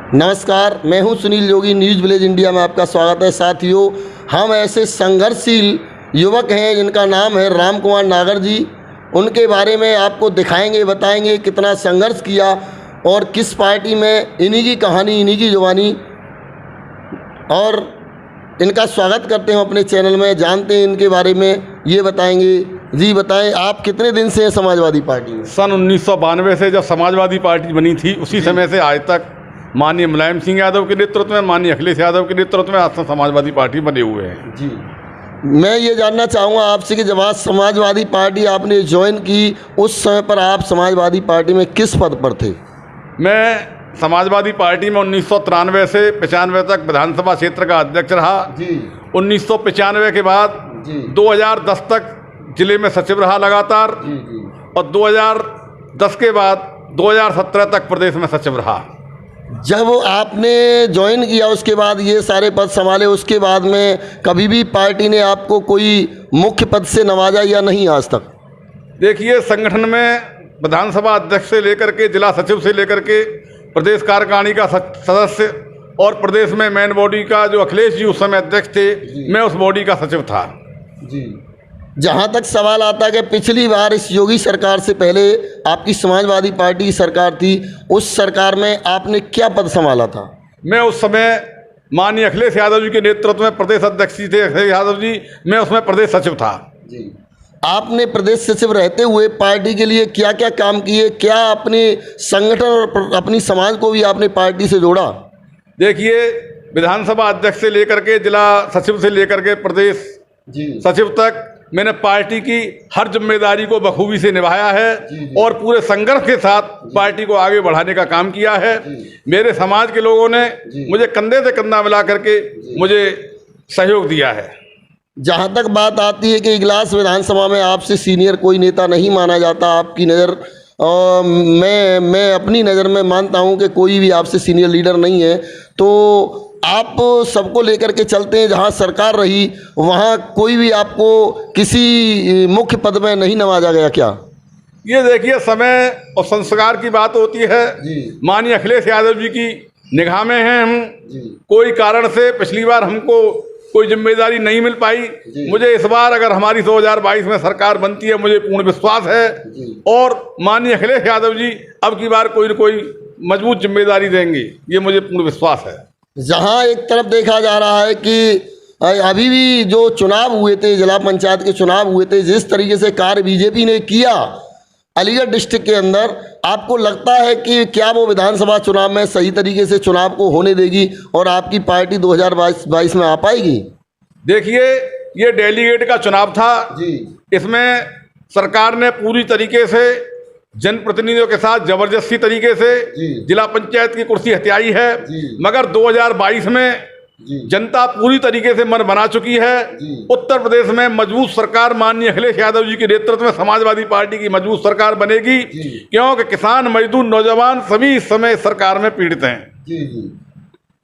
नमस्कार, मैं हूं सुनील जोगी। न्यूज़ विलेज इंडिया में आपका स्वागत है। साथियों, हम ऐसे संघर्षशील युवक हैं जिनका नाम है राम कुमार नागर जी। उनके बारे में आपको दिखाएंगे, बताएंगे कितना संघर्ष किया और किस पार्टी में, इन्हीं की कहानी, इन्हीं की जुबानी। और इनका स्वागत करते हैं अपने चैनल में, जानते हैं इनके बारे में, ये बताएंगे। जी बताएं, आप कितने दिन से हैं समाजवादी पार्टी में? सन 1992 से जब समाजवादी पार्टी बनी थी उसी समय से आज तक माननीय मुलायम सिंह यादव के नेतृत्व में, माननीय अखिलेश यादव के नेतृत्व में आज तक समाजवादी पार्टी बने हुए हैं। जी, मैं ये जानना चाहूँगा आपसे कि जब आज समाजवादी पार्टी आपने ज्वाइन की, उस समय पर आप समाजवादी पार्टी में किस पद पर थे? मैं समाजवादी पार्टी में 1993 से 95 तक विधानसभा क्षेत्र का अध्यक्ष रहा। जी। 1995 के बाद जी। 2010 तक जिले में सचिव रहा लगातार। जी जी। और 2010 के बाद 2017 तक प्रदेश में सचिव रहा। जब आपने ज्वाइन किया उसके बाद ये सारे पद संभाले, उसके बाद में कभी भी पार्टी ने आपको कोई मुख्य पद से नवाजा या नहीं आज तक? देखिए, संगठन में विधानसभा अध्यक्ष से लेकर के, जिला सचिव से लेकर के, प्रदेश कार्यकारिणी का सदस्य और प्रदेश में मेन बॉडी का जो अखिलेश जी उस समय अध्यक्ष थे, मैं उस बॉडी का सचिव था। जी। जहाँ तक सवाल आता है कि पिछली बार इस योगी सरकार से पहले आपकी समाजवादी पार्टी की सरकार थी, उस सरकार में आपने क्या पद संभाला था? मैं उस समय माननीय अखिलेश यादव जी के नेतृत्व में प्रदेश अध्यक्ष जी थे, अखिलेश यादव जी, मैं उसमें प्रदेश सचिव था। जी। आपने प्रदेश सचिव रहते हुए पार्टी के लिए क्या क्या काम किए? क्या अपने संगठन और अपनी समाज को भी आपने पार्टी से जोड़ा? देखिए, विधानसभा अध्यक्ष से लेकर के, जिला सचिव से लेकर के प्रदेश सचिव तक मैंने पार्टी की हर जिम्मेदारी को बखूबी से निभाया है। जी। और पूरे संघर्ष के साथ पार्टी को आगे बढ़ाने का काम किया है। मेरे समाज के लोगों ने मुझे कंधे से कंधा मिला करके मुझे सहयोग दिया है। जहाँ तक बात आती है कि इगलास विधानसभा में आपसे सीनियर कोई नेता नहीं माना जाता, आपकी नज़र, मैं अपनी नज़र में मानता हूँ कि कोई भी आपसे सीनियर लीडर नहीं है, तो आप सबको लेकर के चलते हैं। जहाँ सरकार रही वहाँ कोई भी आपको किसी मुख्य पद में नहीं नवाजा गया क्या? ये देखिए, समय और संस्कार की बात होती है। माननीय अखिलेश यादव जी की निगाह में हैं हम। कोई कारण से पिछली बार हमको कोई जिम्मेदारी नहीं मिल पाई। मुझे इस बार अगर हमारी 2022 में सरकार बनती है, मुझे पूर्ण विश्वास है और माननीय अखिलेश यादव जी अब की बार कोई न कोई मजबूत जिम्मेदारी देंगे, ये मुझे पूर्ण विश्वास है। जहाँ एक तरफ देखा जा रहा है कि अभी भी जो चुनाव हुए थे, जिला पंचायत के चुनाव हुए थे, जिस तरीके से कार्य बीजेपी ने किया अलीगढ़ डिस्ट्रिक्ट के अंदर, आपको लगता है कि क्या वो विधानसभा चुनाव में सही तरीके से चुनाव को होने देगी और आपकी पार्टी 2022 में आ पाएगी? देखिए, ये डेलीगेट का चुनाव था। इसमें सरकार ने पूरी तरीके से जनप्रतिनिधियों के साथ जबरदस्ती तरीके से जिला पंचायत की कुर्सी हथियाई है। मगर 2022 में जनता पूरी तरीके से मन बना चुकी है। उत्तर प्रदेश में मजबूत सरकार माननीय अखिलेश यादव जी के नेतृत्व में समाजवादी पार्टी की मजबूत सरकार बनेगी, क्योंकि किसान, मजदूर, नौजवान सभी इस समय सरकार में पीड़ित हैं।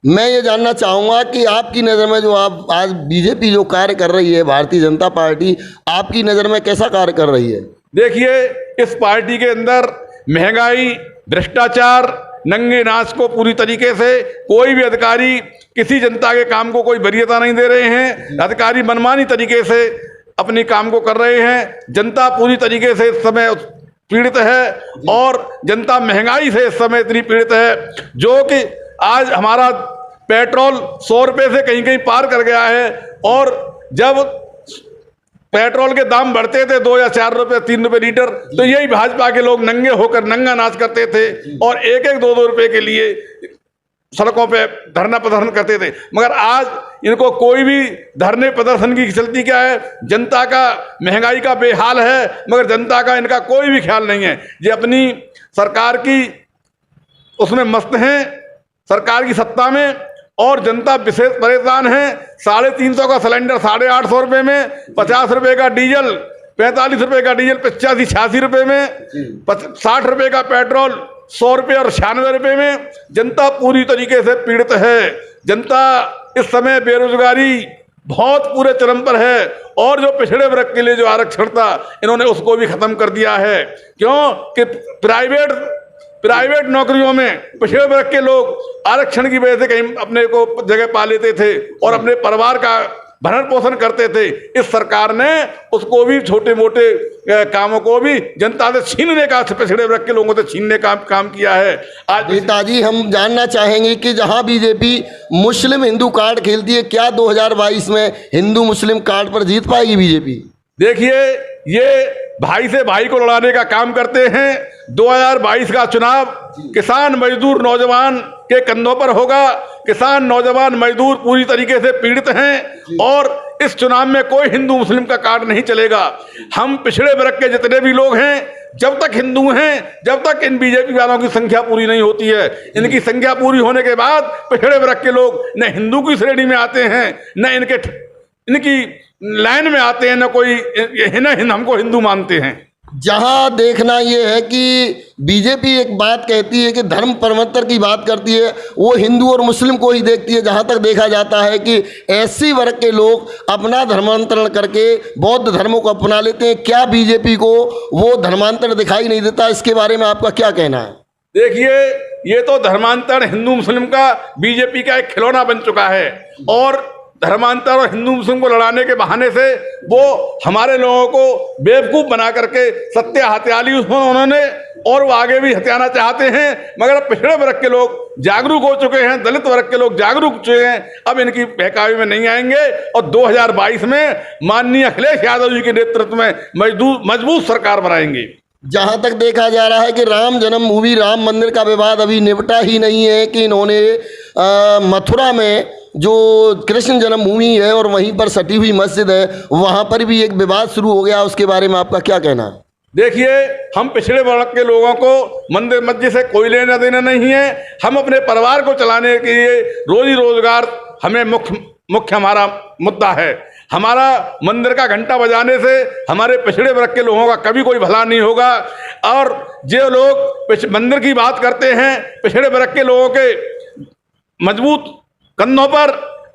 मैं ये जानना चाहूँगा कि आपकी नज़र में जो आप आज बीजेपी जो कार्य कर रही है, भारतीय जनता पार्टी, आपकी नज़र में कैसा कार्य कर रही है? देखिए, इस पार्टी के अंदर महंगाई, भ्रष्टाचार, नंगे नाच को पूरी तरीके से कोई भी अधिकारी किसी जनता के काम को कोई वरीयता नहीं दे रहे हैं। अधिकारी मनमानी तरीके से अपने काम को कर रहे हैं। जनता पूरी तरीके से इस समय पीड़ित है और जनता महंगाई से इस समय इतनी पीड़ित है जो कि आज हमारा पेट्रोल 100 रुपये से कहीं कहीं पार कर गया है। और जब पेट्रोल के दाम बढ़ते थे 2 या 4 रुपये, 3 रुपये लीटर, तो यही भाजपा के लोग नंगे होकर नंगा नाच करते थे और 1-2 रुपये के लिए सड़कों पे धरना प्रदर्शन करते थे। मगर आज इनको कोई भी धरने प्रदर्शन की चलती क्या है? जनता का महंगाई का बेहाल है, मगर जनता का इनका कोई भी ख्याल नहीं है। ये अपनी सरकार की उसमें मस्त हैं, सरकार की सत्ता में, और जनता विशेष परेशान है। 350 का सिलेंडर 850 रुपये में, 50 रुपये का डीजल, 45 रुपये का डीजल 85-86 रुपये में, 60 रुपये का पेट्रोल 100 रुपये और 96 रुपये में। जनता पूरी तरीके से पीड़ित है। जनता इस समय बेरोजगारी बहुत पूरे चरम पर है और जो पिछड़े वर्ग के लिए जो आरक्षण था, इन्होंने उसको भी खत्म कर दिया है। क्यों कि प्राइवेट नौकरियों में पिछड़े वर्ग के लोग आरक्षण की वजह से कहीं अपने को जगह पा लेते थे और अपने परिवार का भरण पोषण करते थे। इस सरकार ने उसको भी, छोटे मोटे कामों को भी जनता से छीनने का, पिछड़े वर्ग के लोगों से छीनने का काम किया है। आज नेताजी, हम जानना चाहेंगे कि जहां बीजेपी मुस्लिम हिंदू कार्ड खेलती है, क्या 2022 में हिंदू मुस्लिम कार्ड पर जीत पाएगी बीजेपी? देखिए, ये भाई से भाई को लड़ाने का काम करते हैं। 2022 का चुनाव किसान मजदूर नौजवान के कंधों पर होगा। किसान नौजवान मजदूर पूरी तरीके से पीड़ित हैं और इस चुनाव में कोई हिंदू मुस्लिम का कार्ड नहीं चलेगा। हम पिछड़े वर्ग के जितने भी लोग हैं, जब तक हिंदू हैं, जब तक इन बीजेपी वालों की संख्या पूरी नहीं होती है, इनकी संख्या पूरी होने के बाद पिछड़े वर्ग के लोग न हिंदू की श्रेणी में आते हैं, न इनकी लाइन में आते हैं, न कोई हमको हिंदू मानते हैं। जहां देखना यह है कि बीजेपी एक बात कहती है कि धर्म परमत्तर की बात करती है, वो हिंदू और मुस्लिम को ही देखती है। जहां तक देखा जाता है कि एससी वर्ग के लोग अपना धर्मांतरण करके बौद्ध धर्मों को अपना लेते हैं। क्या बीजेपी को वो धर्मांतरण दिखाई नहीं देता? इसके बारे में आपका क्या कहना है? देखिए, ये तो धर्मांतरण हिंदू मुस्लिम का बीजेपी का एक खिलौना बन चुका है और धर्मांतर और हिंदू मुस्लिम को लड़ाने के बहाने से वो हमारे लोगों को बेवकूफ़ बना करके सत्य हत्याली उन्होंने, और वो आगे भी हत्याना चाहते हैं। मगर पिछड़े वर्ग के लोग जागरूक हो चुके हैं, दलित वर्ग के लोग जागरूक हो चुके हैं, अब इनकी बहकावे में नहीं आएंगे और 2022 में माननीय अखिलेश यादव जी के नेतृत्व में मजबूत सरकार बनाएंगे। जहां तक देखा जा रहा है कि राम जन्मभूमि राम मंदिर का विवाद अभी निपटा ही नहीं है कि इन्होंने मथुरा में जो कृष्ण जन्मभूमि है और वहीं पर सटी हुई मस्जिद है, वहां पर भी एक विवाद शुरू हो गया। उसके बारे में आपका क्या कहना है? देखिए, हम पिछड़े वर्ग के लोगों को मंदिर मस्जिद से कोई लेना देना नहीं है। हम अपने परिवार को चलाने के लिए रोजी रोजगार हमें मुख्य हमारा मुद्दा है। हमारा मंदिर का घंटा बजाने से हमारे पिछड़े वर्ग के लोगों का कभी कोई भला नहीं होगा। और जो लोग मंदिर की बात करते हैं, पिछड़े वर्ग के लोगों के मजबूत कंधों पर,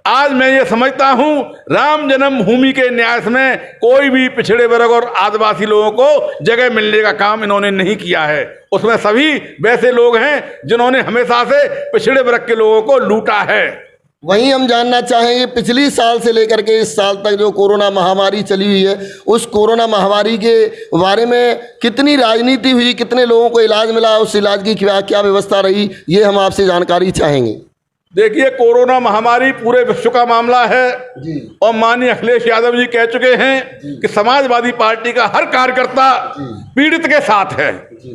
आज मैं ये समझता हूं राम जन्मभूमि के न्यास में कोई भी पिछड़े वर्ग और आदिवासी लोगों को जगह मिलने का काम इन्होंने नहीं किया है। उसमें सभी वैसे लोग हैं जिन्होंने हमेशा से पिछड़े वर्ग के लोगों को लूटा है। वहीं हम जानना चाहेंगे, पिछली साल से लेकर के इस साल तक जो कोरोना महामारी चली हुई है, उस कोरोना महामारी के बारे में कितनी राजनीति हुई, कितने लोगों को इलाज मिला, उस इलाज की क्या व्यवस्था रही, ये हम आपसे जानकारी चाहेंगे। देखिए, कोरोना महामारी पूरे विश्व का मामला है जी। और माननीय अखिलेश यादव जी कह चुके हैं कि समाजवादी पार्टी का हर कार्यकर्ता पीड़ित के साथ है जी।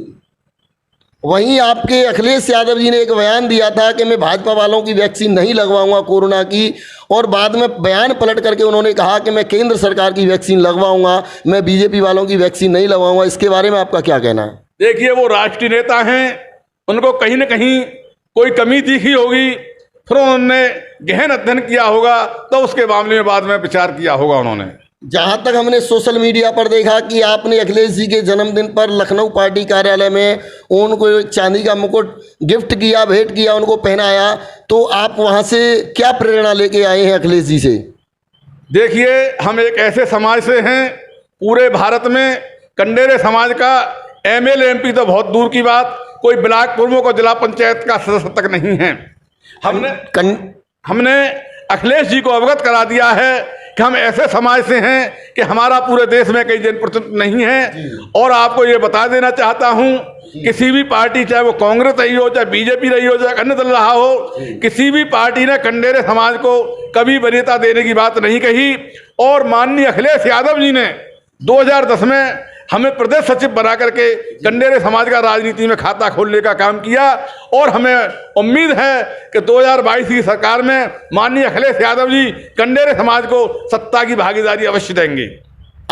वहीं आपके अखिलेश यादव जी ने एक बयान दिया था कि मैं भाजपा वालों की वैक्सीन नहीं लगवाऊंगा कोरोना की, और बाद में बयान पलट करके उन्होंने कहा कि मैं केंद्र सरकार की वैक्सीन लगवाऊंगा, मैं बीजेपी वालों की वैक्सीन नहीं लगवाऊंगा। इसके बारे में आपका क्या कहना है? देखिए, वो राष्ट्रीय नेता हैं, उनको कहीं न कहीं कोई कमी दिखी होगी, फिर उन्होंने गहन अध्ययन किया होगा, तो उसके मामले में बाद में विचार किया होगा उन्होंने। जहां तक हमने सोशल मीडिया पर देखा कि आपने अखिलेश जी के जन्मदिन पर लखनऊ पार्टी कार्यालय में उनको एक चांदी का मुकुट गिफ्ट किया, भेंट किया, उनको पहनाया, तो आप वहां से क्या प्रेरणा लेके आए हैं अखिलेश जी से? देखिए, हम एक ऐसे समाज से हैं, पूरे भारत में कंडेरे समाज का एमएलए एमपी तो बहुत दूर की बात, कोई ब्लॉक प्रमुख को जिला पंचायत का सदस्य तक नहीं है। हमने अखिलेश जी को अवगत करा दिया है कि हम ऐसे समाज से हैं कि हमारा पूरे देश में कई जनप्रतिनिधि नहीं है। और आपको ये बता देना चाहता हूं, किसी भी पार्टी, चाहे वो कांग्रेस रही हो, चाहे बीजेपी रही हो, चाहे अन्य दल रहा हो, किसी भी पार्टी ने कंडेरे समाज को कभी वरीयता देने की बात नहीं कही। और माननीय अखिलेश यादव जी ने 2010 में हमें प्रदेश सचिव बना करके कंडेरे समाज का राजनीति में खाता खोलने का काम किया, और हमें उम्मीद है कि 2022 की सरकार में माननीय अखिलेश यादव जी कंडेरे समाज को सत्ता की भागीदारी अवश्य देंगे।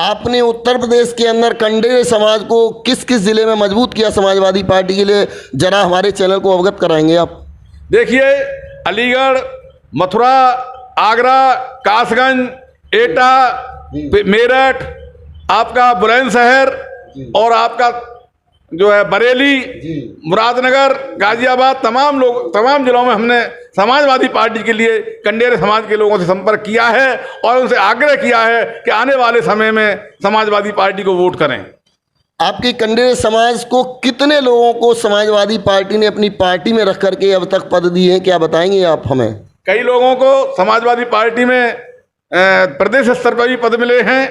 आपने उत्तर प्रदेश के अंदर कंडेरे समाज को किस किस जिले में मजबूत किया समाजवादी पार्टी के लिए, जरा हमारे चैनल को अवगत कराएंगे आप? देखिए, अलीगढ़, मथुरा, आगरा, कासगंज, एटा, मेरठ, आपका बुलंदशहर और आपका जो है बरेली, मुरादनगर, गाजियाबाद, तमाम जिलों में हमने समाजवादी पार्टी के लिए कंडेरे समाज के लोगों से संपर्क किया है और उनसे आग्रह किया है कि आने वाले समय में समाजवादी पार्टी को वोट करें। आपकी कंडेर समाज को कितने लोगों को समाजवादी पार्टी ने अपनी पार्टी में रख करके अब तक पद दिए हैं, क्या बताएंगे आप हमें? कई लोगों को समाजवादी पार्टी में प्रदेश स्तर पर भी पद मिले हैं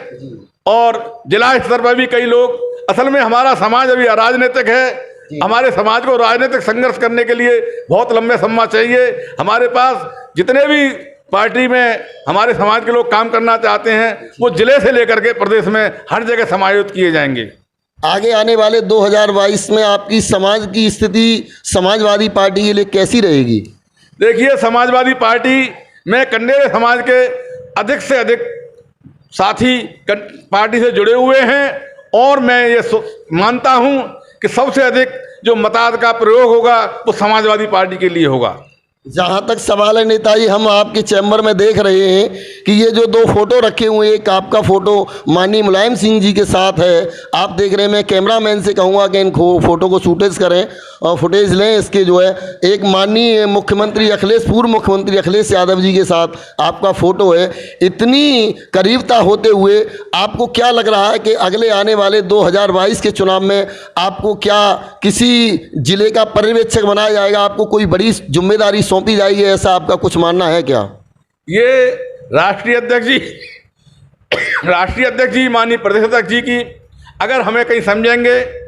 और जिला स्तर पर भी कई लोग। असल में हमारा समाज अभी अराजनीतिक है। हमारे समाज को राजनीतिक संघर्ष करने के लिए बहुत लंबे समय चाहिए। हमारे पास जितने भी पार्टी में हमारे समाज के लोग काम करना चाहते हैं वो जिले से लेकर के प्रदेश में हर जगह समायोजित किए जाएंगे। आगे आने वाले 2022 में आपकी समाज की स्थिति समाजवादी पार्टी के लिए कैसी रहेगी? देखिए, समाजवादी पार्टी में कंडेर समाज के अधिक से अधिक साथी पार्टी से जुड़े हुए हैं और मैं ये मानता हूं कि सबसे अधिक जो मताधिकार का प्रयोग होगा वो समाजवादी पार्टी के लिए होगा। जहाँ तक सवाल है नेताजी, हम आपके चैम्बर में देख रहे हैं कि ये जो दो फोटो रखे हुए हैं, एक आपका फोटो माननीय मुलायम सिंह जी के साथ है, आप देख रहे हैं। मैं कैमरामैन से कहूँगा कि इन फोटो को शूटेज करें और फुटेज लें इसके। जो है एक माननीय मुख्यमंत्री पूर्व मुख्यमंत्री अखिलेश यादव जी के साथ आपका फोटो है। इतनी करीबता होते हुए आपको क्या लग रहा है कि अगले आने वाले 2022 के चुनाव में आपको क्या किसी जिले का पर्यवेक्षक बनाया जाएगा, आपको कोई बड़ी जिम्मेदारी सौंपी जाएगी, ऐसा आपका कुछ मानना है क्या? ये राष्ट्रीय अध्यक्ष जी माननीय प्रदेश अध्यक्ष जी की अगर हमें कहीं समझेंगे,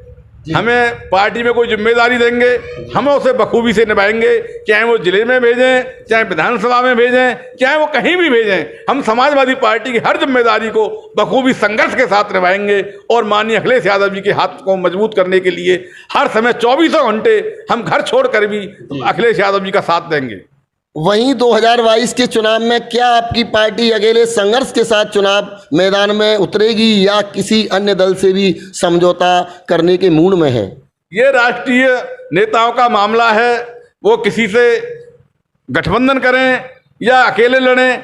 हमें पार्टी में कोई जिम्मेदारी देंगे, हम उसे बखूबी से निभाएंगे। चाहे वो जिले में भेजें, चाहे विधानसभा में भेजें, चाहे वो कहीं भी भेजें, हम समाजवादी पार्टी की हर जिम्मेदारी को बखूबी संघर्ष के साथ निभाएंगे और माननीय अखिलेश यादव जी के हाथ को मजबूत करने के लिए हर समय 24 घंटे हम घर छोड़कर भी अखिलेश यादव जी का साथ देंगे। वहीं 2022 के चुनाव में क्या आपकी पार्टी अकेले संघर्ष के साथ चुनाव मैदान में उतरेगी या किसी अन्य दल से भी समझौता करने के मूड में है? ये राष्ट्रीय नेताओं का मामला है, वो किसी से गठबंधन करें या अकेले लड़ें,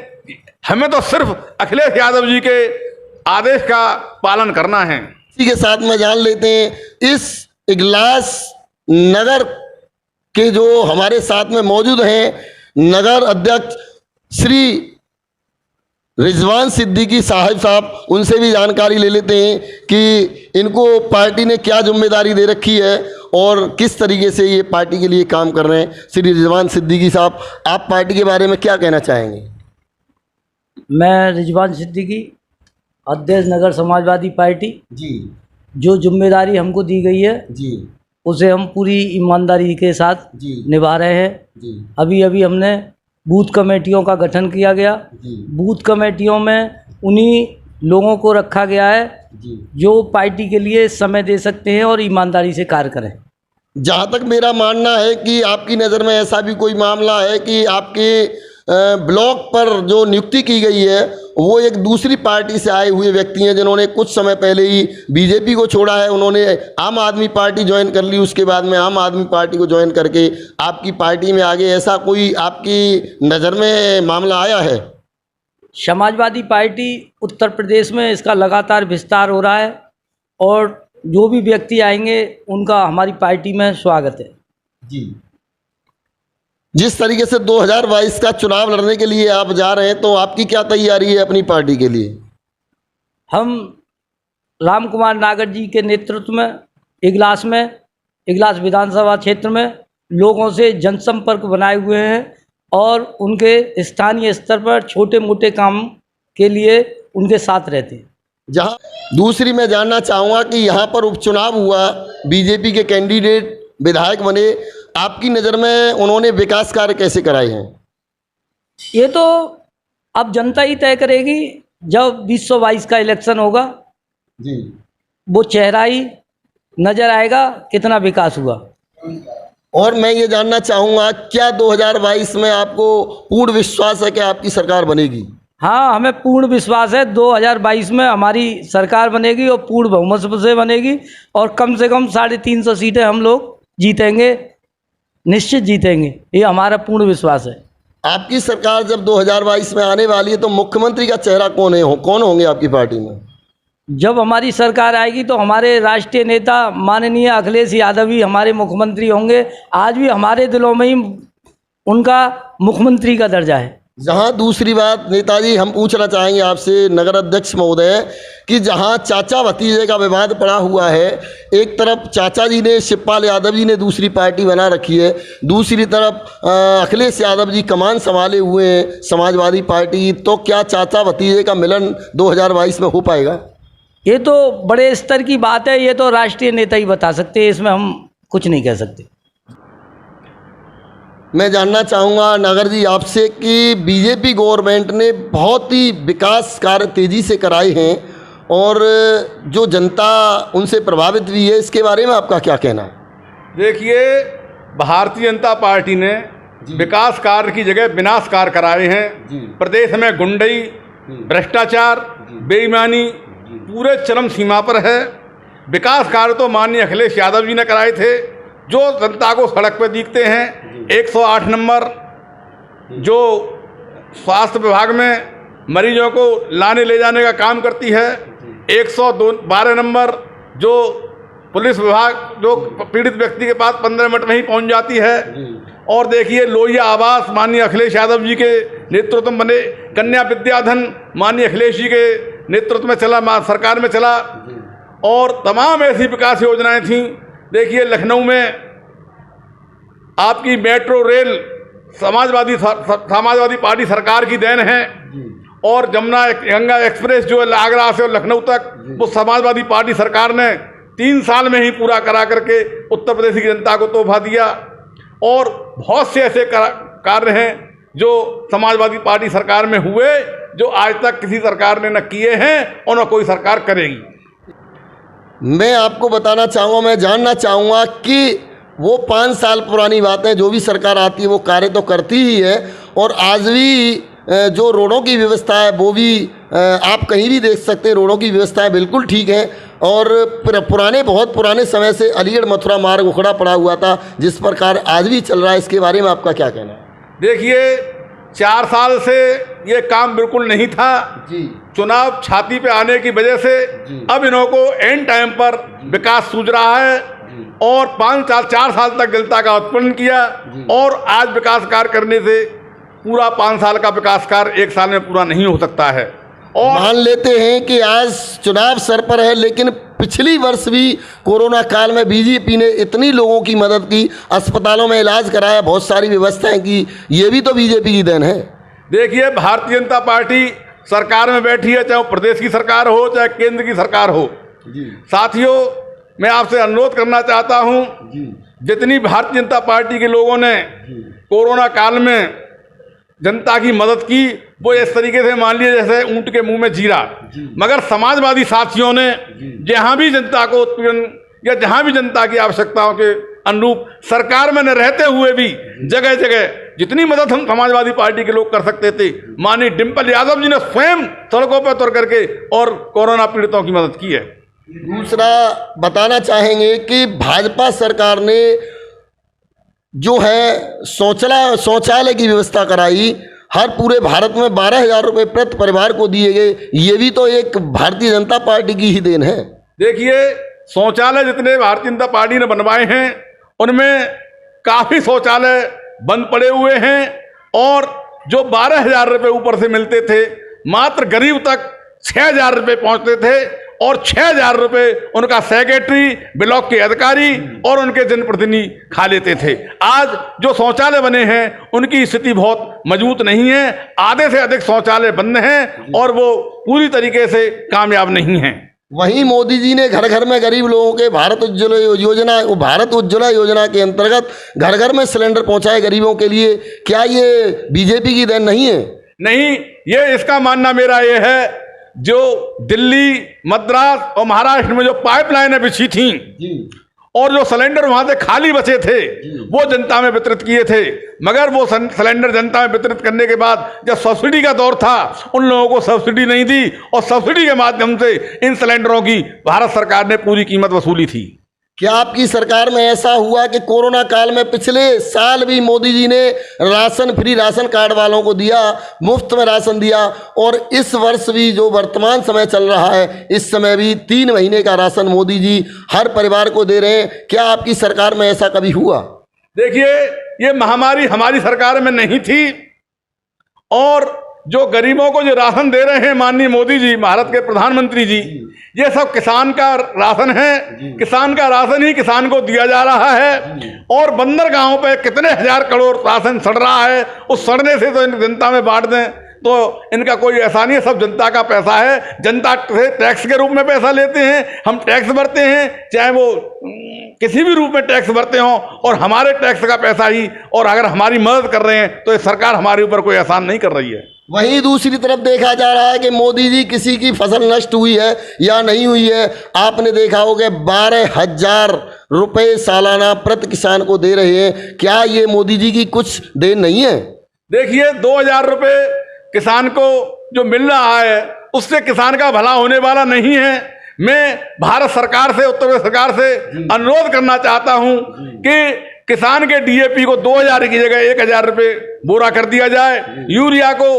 हमें तो सिर्फ अखिलेश यादव जी के आदेश का पालन करना है। इसी के साथ में जान लेते हैं इस इगलास नगर के जो हमारे साथ में मौजूद हैं नगर अध्यक्ष श्री रिजवान सिद्दीकी साहब, उनसे भी जानकारी ले लेते हैं कि इनको पार्टी ने क्या जिम्मेदारी दे रखी है और किस तरीके से ये पार्टी के लिए काम कर रहे हैं। श्री रिजवान सिद्दीकी साहब, आप पार्टी के बारे में क्या कहना चाहेंगे? मैं रिजवान सिद्दीकी, अध्यक्ष नगर समाजवादी पार्टी जी। जो जिम्मेदारी हमको दी गई है जी उसे हम पूरी ईमानदारी के साथ निभा रहे हैं। जी। अभी अभी हमने बूथ कमेटियों का गठन किया गया। बूथ कमेटियों में उन्हीं लोगों को रखा गया है जो पार्टी के लिए समय दे सकते हैं और ईमानदारी से कार्य करें। जहाँ तक मेरा मानना है कि आपकी नज़र में ऐसा भी कोई मामला है कि आपके ब्लॉक पर जो नियुक्ति की गई है वो एक दूसरी पार्टी से आए हुए व्यक्ति हैं जिन्होंने कुछ समय पहले ही बीजेपी को छोड़ा है, उन्होंने आम आदमी पार्टी ज्वाइन कर ली, उसके बाद में आम आदमी पार्टी को ज्वाइन करके आपकी पार्टी में आगे, ऐसा कोई आपकी नज़र में मामला आया है? समाजवादी पार्टी उत्तर प्रदेश में इसका लगातार विस्तार हो रहा है और जो भी व्यक्ति आएंगे उनका हमारी पार्टी में स्वागत है। जी। जिस तरीके से 2022 का चुनाव लड़ने के लिए आप जा रहे हैं तो आपकी क्या तैयारी है अपनी पार्टी के लिए? हम राम कुमार नागर जी के नेतृत्व में इगलास विधानसभा क्षेत्र में लोगों से जनसंपर्क बनाए हुए हैं और उनके स्थानीय स्तर पर छोटे मोटे काम के लिए उनके साथ रहते हैं। जहां दूसरी मैं जानना चाहूँगा कि यहाँ पर उपचुनाव हुआ, बीजेपी के कैंडिडेट विधायक बने, आपकी नज़र में उन्होंने विकास कार्य कैसे कराए हैं? ये तो अब जनता ही तय करेगी। जब 2022 का इलेक्शन होगा जी, वो चेहरा ही नज़र आएगा कितना विकास हुआ। और मैं ये जानना चाहूँगा क्या 2022 में आपको पूर्ण विश्वास है कि आपकी सरकार बनेगी? हाँ, हमें पूर्ण विश्वास है 2022 में हमारी सरकार बनेगी और पूर्ण बहुमत से बनेगी और कम से कम 350 सीटें हम लोग जीतेंगे, निश्चित जीतेंगे, ये हमारा पूर्ण विश्वास है। आपकी सरकार जब 2022 में आने वाली है तो मुख्यमंत्री का चेहरा कौन होंगे आपकी पार्टी में? जब हमारी सरकार आएगी तो हमारे राष्ट्रीय नेता माननीय अखिलेश यादव ही हमारे मुख्यमंत्री होंगे। आज भी हमारे दिलों में ही उनका मुख्यमंत्री का दर्जा है। जहाँ दूसरी बात नेताजी हम पूछना चाहेंगे आपसे नगर अध्यक्ष महोदय कि जहाँ चाचा भतीजे का विवाद पड़ा हुआ है, एक तरफ चाचा जी ने शिवपाल यादव जी ने दूसरी पार्टी बना रखी है, दूसरी तरफ अखिलेश यादव जी कमान संभाले हुए हैं समाजवादी पार्टी, तो क्या चाचा भतीजे का मिलन 2022 में हो पाएगा? ये तो बड़े स्तर की बात है, ये तो राष्ट्रीय नेता ही बता सकते हैं, इसमें हम कुछ नहीं कह सकते। मैं जानना चाहूँगा नागर जी आपसे कि बीजेपी गवर्नमेंट ने बहुत ही विकास कार्य तेज़ी से कराए हैं और जो जनता उनसे प्रभावित हुई है, इसके बारे में आपका क्या कहना है? देखिए, भारतीय जनता पार्टी ने विकास कार्य की जगह विनाश कार्य कराए हैं। प्रदेश में गुंडई, भ्रष्टाचार, बेईमानी पूरे चरम सीमा पर है। विकास कार्य तो माननीय अखिलेश यादव जी ने कराए थे, जो जनता को सड़क पर दिखते हैं। 108 नंबर जो स्वास्थ्य विभाग में मरीजों को लाने ले जाने का काम करती है, 112 नंबर जो पुलिस विभाग जो पीड़ित व्यक्ति के पास 15 मिनट में ही पहुंच जाती है। और देखिए, लोहिया आवास माननीय अखिलेश यादव जी के नेतृत्व में बने, कन्या विद्याधन माननीय अखिलेश जी के नेतृत्व में चला, सरकार में चला, और तमाम ऐसी विकास योजनाएं थीं। देखिए, लखनऊ में आपकी मेट्रो रेल समाजवादी पार्टी सरकार की देन है, और गंगा एक्सप्रेस जो है आगरा से और लखनऊ तक, वो समाजवादी पार्टी सरकार ने 3 साल में ही पूरा करा करके उत्तर प्रदेश की जनता को तोहफा दिया। और बहुत से ऐसे कार्य हैं जो समाजवादी पार्टी सरकार में हुए, जो आज तक किसी सरकार ने न किए हैं और न कोई सरकार करेगी। मैं आपको बताना चाहूँगा, मैं जानना चाहूँगा कि वो 5 साल पुरानी बातें, जो भी सरकार आती है वो कार्य तो करती ही है, और आज भी जो रोडों की व्यवस्था है वो भी आप कहीं भी देख सकते हैं, रोडों की व्यवस्थाएं बिल्कुल ठीक है। और बहुत पुराने समय से अलीगढ़ मथुरा मार्ग उखड़ा पड़ा हुआ था, जिस पर कार्य आज भी चल रहा है, इसके बारे में आपका क्या कहना है? देखिए, 4 साल से ये काम बिल्कुल नहीं था जी। चुनाव छाती पे आने की वजह से अब इन्हों को एंड टाइम पर विकास सूझ रहा है, और 4 साल तक जनता का उत्पन्न किया, और आज विकास कार्य करने से पूरा 5 साल का विकास कार्य 1 साल में पूरा नहीं हो सकता है। और मान लेते हैं कि आज चुनाव सर पर है, लेकिन पिछली वर्ष भी कोरोना काल में बीजेपी ने इतनी लोगों की मदद की, अस्पतालों में इलाज कराया, बहुत सारी व्यवस्थाएं की, ये भी तो बीजेपी की देन है। देखिए, भारतीय जनता पार्टी सरकार में बैठी है, चाहे प्रदेश की सरकार हो चाहे केंद्र की सरकार हो। साथियों, मैं आपसे अनुरोध करना चाहता हूं, जितनी भारतीय जनता पार्टी के लोगों ने कोरोना काल में जनता की मदद की, वो इस तरीके से मान लिए जैसे ऊंट के मुंह में जीरा, मगर समाजवादी साथियों ने जहां भी जनता को उत्पीड़न या जहां भी जनता की आवश्यकताओं के अनुरूप सरकार में न रहते हुए भी जगह जगह जितनी मदद हम समाजवादी पार्टी के लोग कर सकते थे, माननीय डिम्पल यादव जी ने स्वयं सड़कों पर उतर करके और कोरोना पीड़ितों की मदद की है। दूसरा बताना चाहेंगे कि भाजपा सरकार ने जो है शौचालय की व्यवस्था कराई, हर पूरे भारत में 12,000 रुपये प्रति परिवार को दिए गए, ये भी तो एक भारतीय जनता पार्टी की ही देन है। देखिए, शौचालय जितने भारतीय जनता पार्टी ने बनवाए हैं, उनमें काफ़ी शौचालय बंद पड़े हुए हैं, और जो 12,000 रुपये ऊपर से मिलते थे, मात्र गरीब तक 6,000 रुपये पहुँचते थे, और 6,000 रुपये उनका सेक्रेटरी, ब्लॉक के अधिकारी और उनके जनप्रतिनिधि खा लेते थे। आज जो शौचालय बने हैं उनकी स्थिति बहुत मजबूत नहीं है, आधे से अधिक शौचालय बंद हैं और वो पूरी तरीके से कामयाब नहीं हैं। वहीं मोदी जी ने घर घर में गरीब लोगों के भारत उज्ज्वला योजना के अंतर्गत घर घर में सिलेंडर पहुंचाए गरीबों के लिए, क्या ये बीजेपी की देन नहीं है? नहीं, ये इसका मानना मेरा ये है, जो दिल्ली, मद्रास और महाराष्ट्र में जो पाइपलाइनें बिछी थीं और जो सिलेंडर वहां से खाली बचे थे, वो जनता में वितरित किए थे, मगर वो सिलेंडर जनता में वितरित करने के बाद जब सब्सिडी का दौर था, उन लोगों को सब्सिडी नहीं दी, और सब्सिडी के माध्यम से इन सिलेंडरों की भारत सरकार ने पूरी कीमत वसूली थी। क्या आपकी सरकार में ऐसा हुआ कि कोरोना काल में पिछले साल भी मोदी जी ने फ्री राशन कार्ड वालों को दिया, मुफ्त में राशन दिया, और इस वर्ष भी जो वर्तमान समय चल रहा है, इस समय भी 3 महीने का राशन मोदी जी हर परिवार को दे रहे हैं? क्या आपकी सरकार में ऐसा कभी हुआ? देखिए, ये महामारी हमारी सरकार में नहीं थी, और जो गरीबों को जो राशन दे रहे हैं माननीय मोदी जी, भारत के प्रधानमंत्री जी, ये सब किसान का राशन है। किसान का राशन ही किसान को दिया जा रहा है। और बंदरगाहों पे कितने हजार करोड़ राशन सड़ रहा है, उस सड़ने से तो जनता में बांट दें तो इनका कोई ऐसा नहीं है, सब जनता का पैसा है। जनता से टैक्स के रूप में पैसा लेते हैं, हम टैक्स भरते हैं, चाहे वो किसी भी रूप में टैक्स भरते हों, और हमारे टैक्स का पैसा ही, और अगर हमारी मदद कर रहे हैं तो ये सरकार हमारे ऊपर कोई एहसान नहीं कर रही है। वहीं दूसरी तरफ देखा जा रहा है कि मोदी जी किसी की फसल नष्ट हुई है या नहीं हुई है, आपने देखा होगा 12,000 रुपये सालाना प्रति किसान को दे रहे हैं। क्या ये मोदी जी की कुछ देन नहीं है? देखिए 2,000 रुपये किसान को जो मिल रहा है उससे किसान का भला होने वाला नहीं है। मैं भारत सरकार से, उत्तर प्रदेश सरकार से अनुरोध करना चाहता हूं कि किसान के डीएपी को 2,000 की जगह 1,000 रुपये बोरा कर दिया जाए, यूरिया को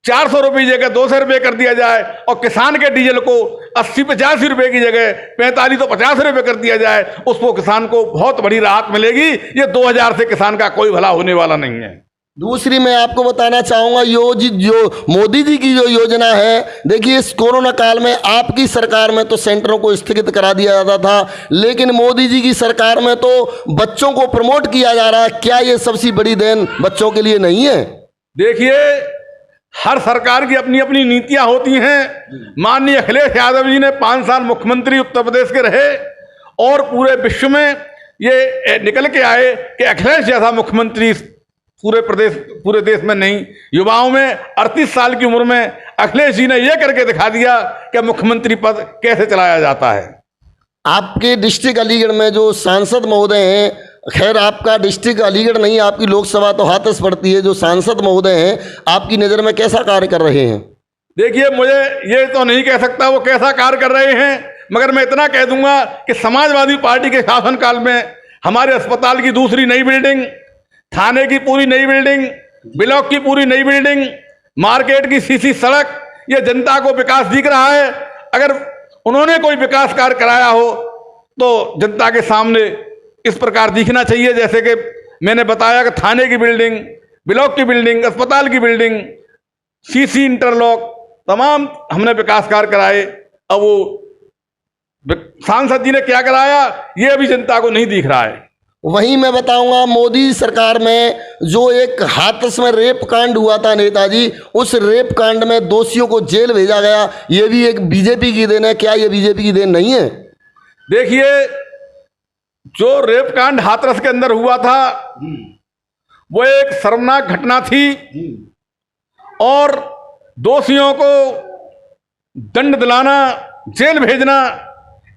400 रुपये की जगह 200 रुपये कर दिया जाए, और किसान के डीजल को 80-85 रुपये की जगह 45 तो 50 रुपये कर दिया जाए। उसको किसान को बहुत बड़ी राहत मिलेगी। ये 2,000 से किसान का कोई भला होने वाला नहीं है। दूसरी मैं आपको बताना चाहूँगा जो मोदी जी की जो योजना है, देखिए इस कोरोना काल में आपकी सरकार में तो सेंटरों को स्थगित करा दिया जाता था, लेकिन मोदी जी की सरकार में तो बच्चों को प्रमोट किया जा रहा है। क्या ये सबसे बड़ी देन बच्चों के लिए नहीं है? देखिए हर सरकार की अपनी अपनी नीतियां होती हैं। माननीय अखिलेश यादव जी ने 5 साल मुख्यमंत्री उत्तर प्रदेश के रहे, और पूरे विश्व में ये निकल के आए कि अखिलेश जैसा मुख्यमंत्री पूरे देश में नहीं। युवाओं में 38 साल की उम्र में अखिलेश जी ने यह करके दिखा दिया कि मुख्यमंत्री पद कैसे चलाया जाता है। आपके डिस्ट्रिक्ट अलीगढ़ में जो सांसद महोदय हैं, खैर आपका डिस्ट्रिक्ट अलीगढ़ नहीं, आपकी लोकसभा तो हाथरस पड़ती है, जो सांसद महोदय हैं आपकी नज़र में कैसा कार्य कर रहे हैं? देखिए मुझे ये तो नहीं कह सकता वो कैसा कार्य कर रहे हैं, मगर मैं इतना कह दूंगा कि समाजवादी पार्टी के शासनकाल में हमारे अस्पताल की दूसरी नई बिल्डिंग, थाने की पूरी नई बिल्डिंग, ब्लॉक की पूरी नई बिल्डिंग, मार्केट की सीसी सड़क, ये जनता को विकास दिख रहा है। अगर उन्होंने कोई विकास कार्य कराया हो तो जनता के सामने इस प्रकार दिखना चाहिए, जैसे कि मैंने बताया कि थाने की बिल्डिंग, ब्लॉक की बिल्डिंग, अस्पताल की बिल्डिंग, सीसी इंटरलॉक, तमाम हमने विकास कार्य कराए। अब वो सांसद जी ने क्या कराया ये अभी जनता को नहीं दिख रहा है। वहीं मैं बताऊंगा मोदी सरकार में जो एक हाथरस में रेप कांड हुआ था नेताजी, उस रेप कांड में दोषियों को जेल भेजा गया, ये भी एक बीजेपी की देन है। क्या ये बीजेपी की देन नहीं है? देखिए जो रेप कांड हाथरस के अंदर हुआ था वो एक शर्मनाक घटना थी, और दोषियों को दंड दिलाना, जेल भेजना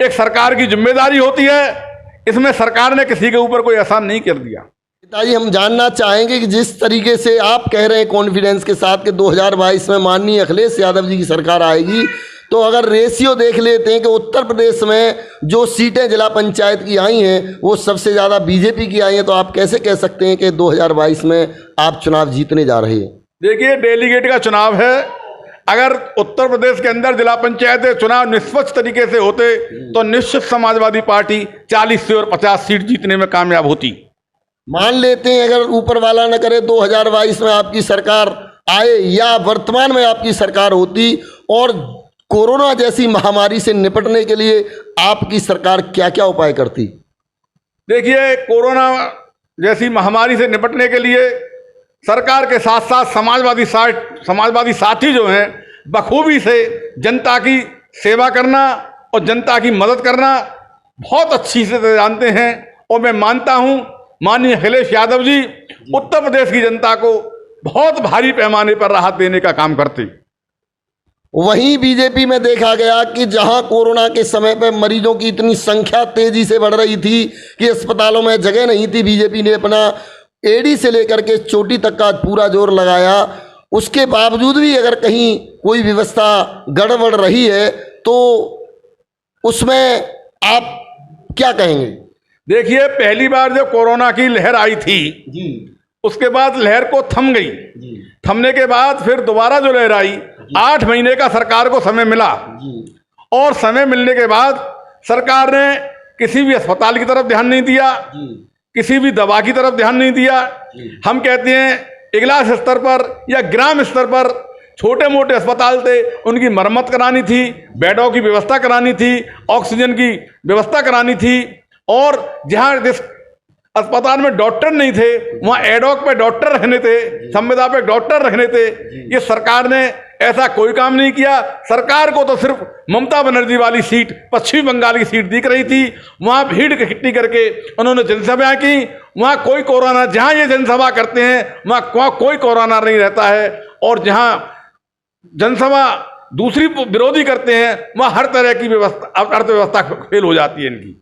एक सरकार की जिम्मेदारी होती है। इसमें सरकार ने किसी के ऊपर कोई एहसान नहीं कर दिया। नेताजी हम जानना चाहेंगे कि जिस तरीके से आप कह रहे हैं कॉन्फिडेंस के साथ कि 2022 में माननीय अखिलेश यादव जी की सरकार आएगी, तो अगर रेशियो देख लेते हैं कि उत्तर प्रदेश में जो सीटें जिला पंचायत की आई हैं वो सबसे ज़्यादा बीजेपी की आई हैं, तो आप कैसे कह सकते हैं कि 2022 में आप चुनाव जीतने जा रहे हैं? देखिए डेलीगेट का चुनाव है। अगर उत्तर प्रदेश के अंदर जिला पंचायत चुनाव निष्पक्ष तरीके से होते तो निश्चित समाजवादी पार्टी 40 से और 50 सीट जीतने में कामयाब होती। मान लेते हैं अगर ऊपर वाला न करे 2022 में आपकी सरकार आए या वर्तमान में आपकी सरकार होती, और कोरोना जैसी महामारी से निपटने के लिए आपकी सरकार क्या क्या उपाय करती? देखिए कोरोना जैसी महामारी से निपटने के लिए सरकार के साथ साथ समाजवादी साथी जो हैं बखूबी से जनता की सेवा करना और जनता की मदद करना बहुत अच्छी से जानते हैं। और मैं मानता हूं माननीय अखिलेश यादव जी उत्तर प्रदेश की जनता को बहुत भारी पैमाने पर राहत देने का काम करते। वहीं बीजेपी में देखा गया कि जहां कोरोना के समय पर मरीजों की इतनी संख्या तेजी से बढ़ रही थी कि अस्पतालों में जगह नहीं थी, बीजेपी ने अपना एडी से लेकर के चोटी तक का पूरा जोर लगाया। उसके बावजूद भी अगर कहीं कोई व्यवस्था गड़बड़ रही है तो उसमें आप क्या कहेंगे? देखिए पहली बार जब कोरोना की लहर आई थी उसके बाद लहर को थम गई, थमने के बाद फिर दोबारा जो लहर आई 8 महीने का सरकार को समय मिला, और समय मिलने के बाद सरकार ने किसी भी अस्पताल की तरफ ध्यान नहीं दिया, किसी भी दवा की तरफ ध्यान नहीं दिया। हम कहते हैं इगलास स्तर पर या ग्राम स्तर पर छोटे मोटे अस्पताल थे, उनकी मरम्मत करानी थी, बेडों की व्यवस्था करानी थी, ऑक्सीजन की व्यवस्था करानी थी। और जहाँ जिस अस्पताल में डॉक्टर नहीं थे वहाँ एडॉक पे डॉक्टर रहने थे, संविदा पे डॉक्टर रहने थे। ये सरकार ने ऐसा कोई काम नहीं किया। सरकार को तो सिर्फ ममता बनर्जी वाली सीट, पश्चिम बंगाल की सीट दिख रही थी। वहाँ भीड़ इकट्ठी करके उन्होंने जनसभा की। वहाँ कोई कोरोना, जहाँ ये जनसभा करते हैं वहाँ कोई कोरोना नहीं रहता है। और जहाँ जनसभा दूसरी विरोधी करते हैं वहाँ हर तरह की व्यवस्था, अर्थव्यवस्था फेल हो जाती है इनकी।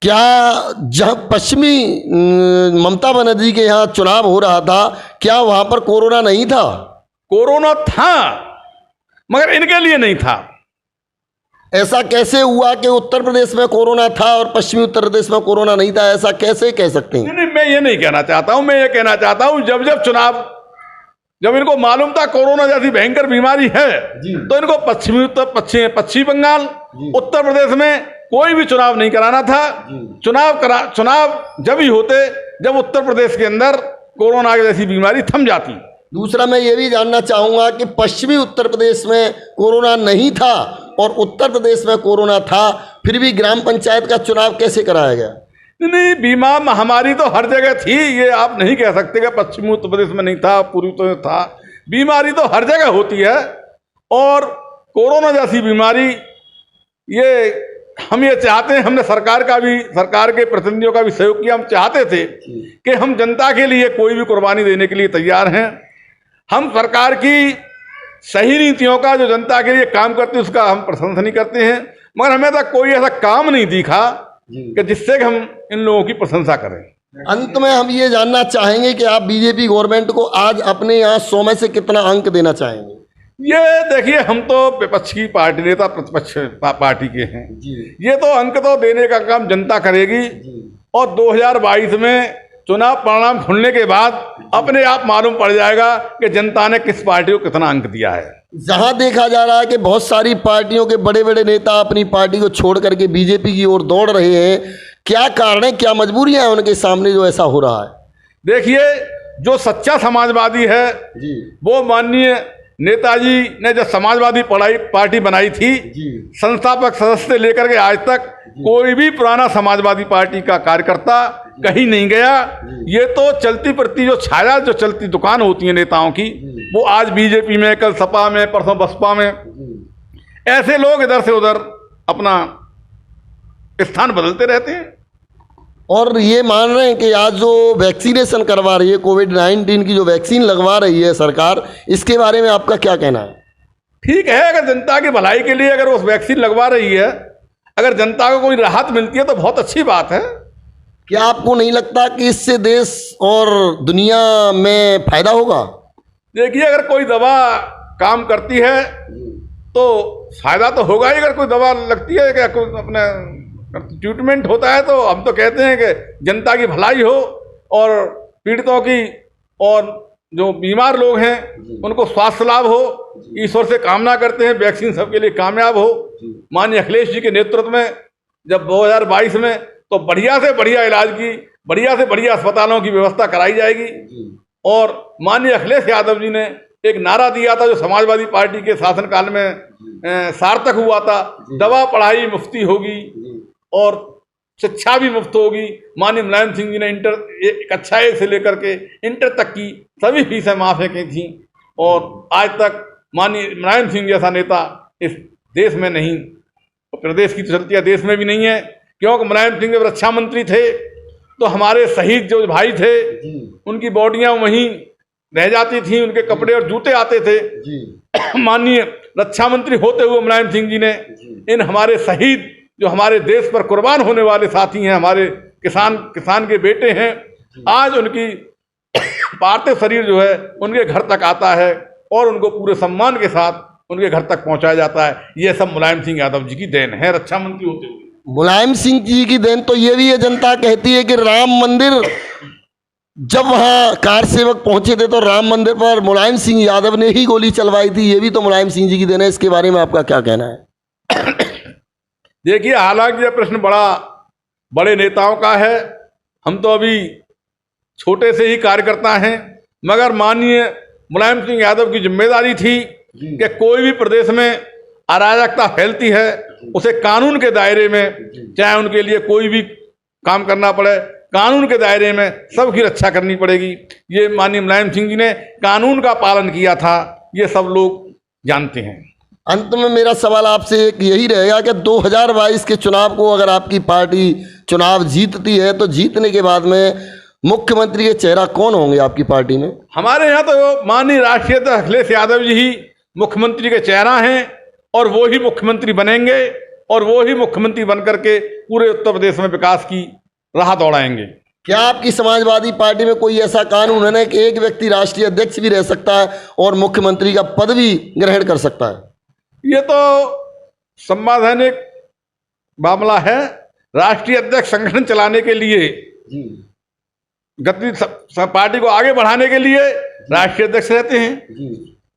क्या जब पश्चिमी ममता बनर्जी के यहाँ चुनाव हो रहा था, क्या वहां पर कोरोना नहीं था? कोरोना था मगर इनके लिए नहीं था। ऐसा कैसे हुआ कि उत्तर प्रदेश में कोरोना था और पश्चिमी उत्तर प्रदेश में कोरोना नहीं था? ऐसा कैसे कह सकते हैं? नहीं, मैं ये नहीं कहना चाहता हूं। मैं ये कहना चाहता हूं जब इनको मालूम था कोरोना जैसी भयंकर बीमारी है तो इनको पश्चिम बंगाल, उत्तर प्रदेश में कोई भी चुनाव नहीं कराना था। चुनाव जब ही होते जब उत्तर प्रदेश के अंदर कोरोना जैसी बीमारी थम जाती। दूसरा मैं ये भी जानना चाहूंगा कि पश्चिमी उत्तर प्रदेश में कोरोना नहीं था और उत्तर प्रदेश में कोरोना था, फिर भी ग्राम पंचायत का चुनाव कैसे कराया गया? नहीं, बीमा महामारी तो हर जगह थी। ये आप नहीं कह सकते कि पश्चिमी उत्तर प्रदेश में नहीं था, पूर्वी उत्तर प्रदेश था। बीमारी तो हर जगह होती है। और कोरोना जैसी बीमारी हम ये चाहते हैं, हमने सरकार के प्रतिनिधियों का भी सहयोग किया। हम चाहते थे कि हम जनता के लिए कोई भी कुर्बानी देने के लिए तैयार हैं। हम सरकार की सही नीतियों का जो जनता के लिए काम करते हैं उसका हम प्रशंसा नहीं करते हैं, मगर हमें तक कोई ऐसा काम नहीं दिखा कि जिससे हम इन लोगों की प्रशंसा करें। अंत में हम ये जानना चाहेंगे कि आप बीजेपी गवर्नमेंट को आज अपने यहाँ 100 में से कितना अंक देना चाहेंगे? ये देखिए, हम तो विपक्ष की पार्टी, नेता प्रतिपक्ष पार्टी के हैं। ये तो अंक तो देने का काम जनता करेगी। और 2022 में चुनाव परिणाम खुलने के बाद अपने आप मालूम पड़ जाएगा कि जनता ने किस पार्टी को कितना अंक दिया है। जहां देखा जा रहा है कि बहुत सारी पार्टियों के बड़े बड़े नेता अपनी पार्टी को छोड़ करके बीजेपी की ओर दौड़ रहे हैं, क्या कारण है, क्या मजबूरियां हैं उनके सामने जो ऐसा हो रहा है? देखिए, जो सच्चा समाजवादी है वो माननीय नेताजी ने जब समाजवादी पार्टी बनाई थी, संस्थापक सदस्य से लेकर के आज तक कोई भी पुराना समाजवादी पार्टी का कार्यकर्ता कहीं नहीं गया। ये तो चलती प्रति जो छाया, जो चलती दुकान होती है नेताओं की, वो आज बीजेपी में, कल सपा में, परसों बसपा में, ऐसे लोग इधर से उधर अपना स्थान बदलते रहते हैं। और ये मान रहे हैं कि आज जो वैक्सीनेशन करवा रही है, कोविड-19 की जो वैक्सीन लगवा रही है सरकार, इसके बारे में आपका क्या कहना है? ठीक है, अगर जनता की भलाई के लिए अगर वो वैक्सीन लगवा रही है, अगर जनता को कोई राहत मिलती है तो बहुत अच्छी बात है। क्या आपको नहीं लगता कि इससे देश और दुनिया में फायदा होगा? देखिए, अगर कोई दवा काम करती है तो फायदा तो होगा ही। अगर कोई दवा लगती है, क्या कोई अपने ट्रीटमेंट होता है, तो हम तो कहते हैं कि जनता की भलाई हो और पीड़ितों की और जो बीमार लोग हैं उनको स्वास्थ्य लाभ हो। ईश्वर से कामना करते हैं वैक्सीन सबके लिए कामयाब हो। माननीय अखिलेश जी के नेतृत्व में जब 2022 में तो बढ़िया से बढ़िया इलाज की, बढ़िया से बढ़िया अस्पतालों की व्यवस्था कराई जाएगी। और माननीय अखिलेश यादव जी ने एक नारा दिया था जो समाजवादी पार्टी के शासनकाल में सार्थक हुआ था, दवा पढ़ाई मुफ्ती होगी और शिक्षा भी मुफ्त होगी। माननीय मुलायम सिंह जी ने कक्षा 1 से लेकर के इंटर तक की सभी फीसें माफ़ की थी। और आज तक माननीय मुलायम सिंह जैसा नेता इस देश में नहीं, प्रदेश की तो चलती है, देश में भी नहीं है। क्योंकि मुलायम सिंह जब रक्षा मंत्री थे तो हमारे शहीद जो भाई थे उनकी बॉडियां वहीं रह जाती थी, उनके कपड़े और जूते आते थे। माननीय रक्षा मंत्री होते हुए मुलायम सिंह जी ने इन हमारे शहीद जो हमारे देश पर कुर्बान होने वाले साथी हैं, हमारे किसान के बेटे हैं, आज उनकी पार्थिव शरीर जो है उनके घर तक आता है और उनको पूरे सम्मान के साथ उनके घर तक पहुंचाया जाता है। ये सब मुलायम सिंह यादव जी की देन है, रक्षा मंत्री होते हुए। मुलायम सिंह जी की देन तो ये भी है, जनता कहती है कि राम मंदिर जब वहाँ कार सेवक पहुंचे थे तो राम मंदिर पर मुलायम सिंह यादव ने ही गोली चलवाई थी। ये भी तो मुलायम सिंह जी की देन है। इसके बारे में आपका क्या कहना है? देखिए, हालांकि यह प्रश्न बड़े नेताओं का है। हम तो अभी छोटे से ही कार्यकर्ता हैं, मगर माननीय मुलायम सिंह यादव की जिम्मेदारी थी कि कोई भी प्रदेश में अराजकता फैलती है उसे कानून के दायरे में, चाहे उनके लिए कोई भी काम करना पड़े, कानून के दायरे में सबकी रक्षा करनी पड़ेगी। ये माननीय मुलायम सिंह जी ने कानून का पालन किया था, ये सब लोग जानते हैं। अंत में मेरा सवाल आपसे एक यही रहेगा कि 2022 के चुनाव को अगर आपकी पार्टी चुनाव जीतती है तो जीतने के बाद में मुख्यमंत्री के चेहरा कौन होंगे आपकी पार्टी में? हमारे यहाँ तो माननीय राष्ट्रीय अध्यक्ष अखिलेश यादव जी ही मुख्यमंत्री के चेहरा हैं और वो ही मुख्यमंत्री बनेंगे और वो ही मुख्यमंत्री बनकर के पूरे उत्तर प्रदेश में विकास की राह दौड़ाएंगे। क्या आपकी समाजवादी पार्टी में कोई ऐसा कानून है ना कि एक व्यक्ति राष्ट्रीय अध्यक्ष भी रह सकता है और मुख्यमंत्री का पद भी ग्रहण कर सकता है? ये तो संवैधानिक मामला है। राष्ट्रीय अध्यक्ष संगठन चलाने के लिए, गति पार्टी को आगे बढ़ाने के लिए राष्ट्रीय अध्यक्ष रहते हैं।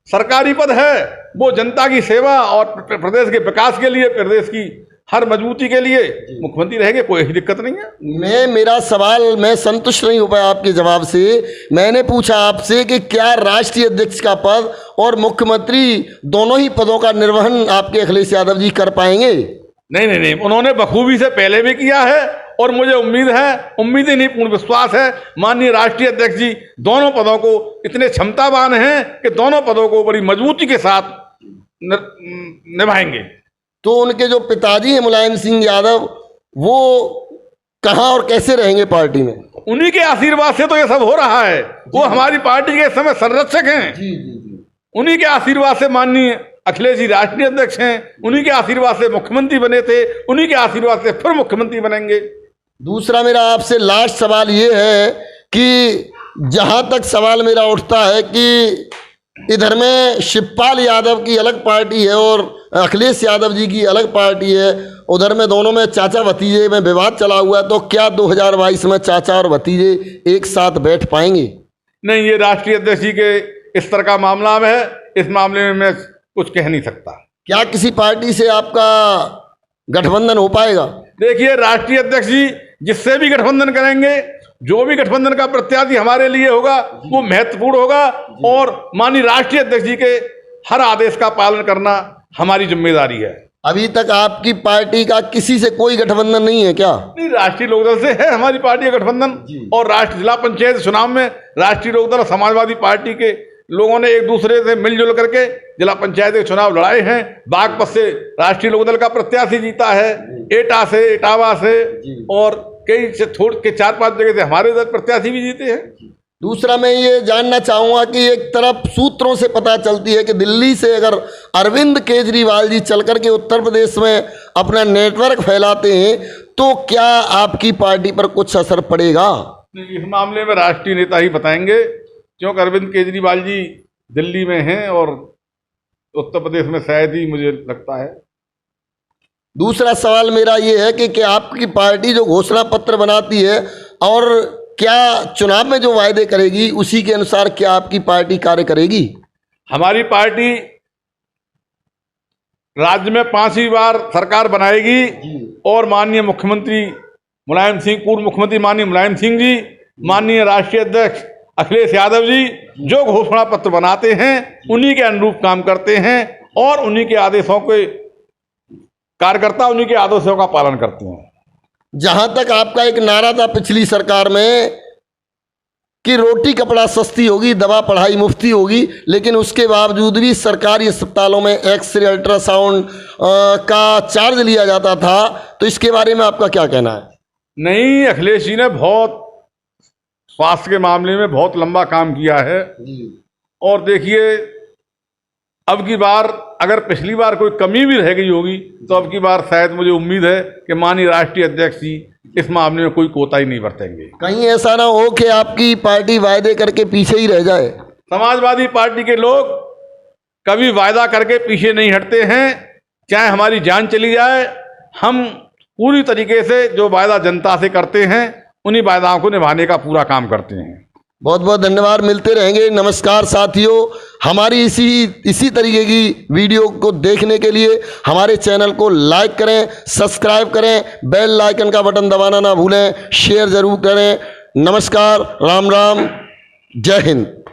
सरकारी पद है वो जनता की सेवा और प्रदेश के विकास के लिए, प्रदेश की हर मजबूती के लिए मुख्यमंत्री रहेंगे, कोई दिक्कत नहीं है। मेरा सवाल, मैं संतुष्ट नहीं हो पाया आपके जवाब से। मैंने पूछा आपसे कि क्या राष्ट्रीय अध्यक्ष का पद और मुख्यमंत्री दोनों ही पदों का निर्वहन आपके अखिलेश यादव जी कर पाएंगे? नहीं, उन्होंने बखूबी से पहले भी किया है और मुझे उम्मीद ही नहीं, पूर्ण विश्वास है माननीय राष्ट्रीय अध्यक्ष जी दोनों पदों को इतने क्षमतावान हैं कि दोनों पदों को बड़ी मजबूती के साथ निभाएंगे। तो उनके जो पिताजी हैं मुलायम सिंह यादव, वो कहाँ और कैसे रहेंगे पार्टी में? उन्हीं के आशीर्वाद से तो ये सब हो रहा है। वो हमारी पार्टी के इस समय संरक्षक हैं। उन्हीं के आशीर्वाद से माननीय अखिलेश जी राष्ट्रीय अध्यक्ष हैं, उन्हीं के आशीर्वाद से मुख्यमंत्री बने थे, उन्हीं के आशीर्वाद से फिर मुख्यमंत्री बनेंगे। दूसरा मेरा आपसे लास्ट सवाल ये है कि जहाँ तक सवाल मेरा उठता है कि इधर में शिवपाल यादव की अलग पार्टी है और अखिलेश यादव जी की अलग पार्टी है, उधर में दोनों में चाचा भतीजे में विवाद चला हुआ है, तो क्या 2022 में चाचा और भतीजे एक साथ बैठ पाएंगे? नहीं, ये राष्ट्रीय अध्यक्ष जी के इस तरह का मामला है, इस मामले में मैं कुछ कह नहीं सकता। क्या किसी पार्टी से आपका गठबंधन हो पाएगा? देखिए, राष्ट्रीय अध्यक्ष जी जिससे भी गठबंधन करेंगे, जो भी गठबंधन का प्रत्याशी हमारे लिए होगा वो महत्वपूर्ण होगा और माननीय राष्ट्रीय अध्यक्ष जी के हर आदेश का पालन करना हमारी जिम्मेदारी है। अभी तक आपकी पार्टी का किसी से कोई गठबंधन नहीं है क्या? नहीं, राष्ट्रीय लोकदल से है हमारी पार्टी का गठबंधन और राष्ट्रीय जिला पंचायत चुनाव में राष्ट्रीय लोकदल समाजवादी पार्टी के लोगों ने एक दूसरे से मिलजुल करके जिला पंचायत के चुनाव लड़ाए हैं। बागपत से राष्ट्रीय लोकदल का प्रत्याशी जीता है, एटा से, इटावा से और कई से छोड़ के 4-5 जगह से हमारे इधर प्रत्याशी भी जीते हैं। दूसरा मैं ये जानना चाहूँगा कि एक तरफ सूत्रों से पता चलती है कि दिल्ली से अगर अरविंद केजरीवाल जी चल कर के उत्तर प्रदेश में अपना नेटवर्क फैलाते हैं तो क्या आपकी पार्टी पर कुछ असर पड़ेगा? इस मामले में राष्ट्रीय नेता ही बताएंगे, क्योंकि अरविंद केजरीवाल जी दिल्ली में हैं और उत्तर प्रदेश में शायद ही, मुझे लगता है। दूसरा सवाल मेरा ये है कि आपकी पार्टी जो घोषणा पत्र बनाती है और क्या चुनाव में जो वायदे करेगी उसी के अनुसार क्या आपकी पार्टी कार्य करेगी? हमारी पार्टी राज्य में 5वीं बार सरकार बनाएगी और माननीय मुख्यमंत्री मुलायम सिंह, पूर्व मुख्यमंत्री माननीय मुलायम सिंह जी, माननीय राष्ट्रीय अध्यक्ष अखिलेश यादव जी जो घोषणा पत्र बनाते हैं उन्हीं के अनुरूप काम करते हैं और उन्हीं के आदेशों के कार्यकर्ता उन्हीं के आदेशों का पालन करते हैं। जहां तक आपका एक नारा था पिछली सरकार में कि रोटी कपड़ा सस्ती होगी, दवा पढ़ाई मुफ्ती होगी, लेकिन उसके बावजूद भी सरकारी अस्पतालों में एक्सरे, अल्ट्रासाउंड का चार्ज लिया जाता था, तो इसके बारे में आपका क्या कहना है? नहीं, अखिलेश जी ने बहुत स्वास्थ्य के मामले में बहुत लंबा काम किया है और देखिए, अब की बार अगर पिछली बार कोई कमी भी रह गई होगी तो अब की बार शायद मुझे उम्मीद है कि माननीय राष्ट्रीय अध्यक्ष जी इस मामले में कोई कोताही नहीं बरतेंगे। कहीं ऐसा ना हो कि आपकी पार्टी वायदे करके पीछे ही रह जाए। समाजवादी पार्टी के लोग कभी वायदा करके पीछे नहीं हटते हैं, चाहे हमारी जान चली जाए। हम पूरी तरीके से जो वायदा जनता से करते हैं उन्हीं वायदाओं को निभाने का पूरा काम करते हैं। बहुत बहुत धन्यवाद, मिलते रहेंगे। नमस्कार साथियों, हमारी इसी तरीके की वीडियो को देखने के लिए हमारे चैनल को लाइक करें, सब्सक्राइब करें, बेल आइकन का बटन दबाना ना भूलें, शेयर ज़रूर करें। नमस्कार, राम राम, जय हिंद।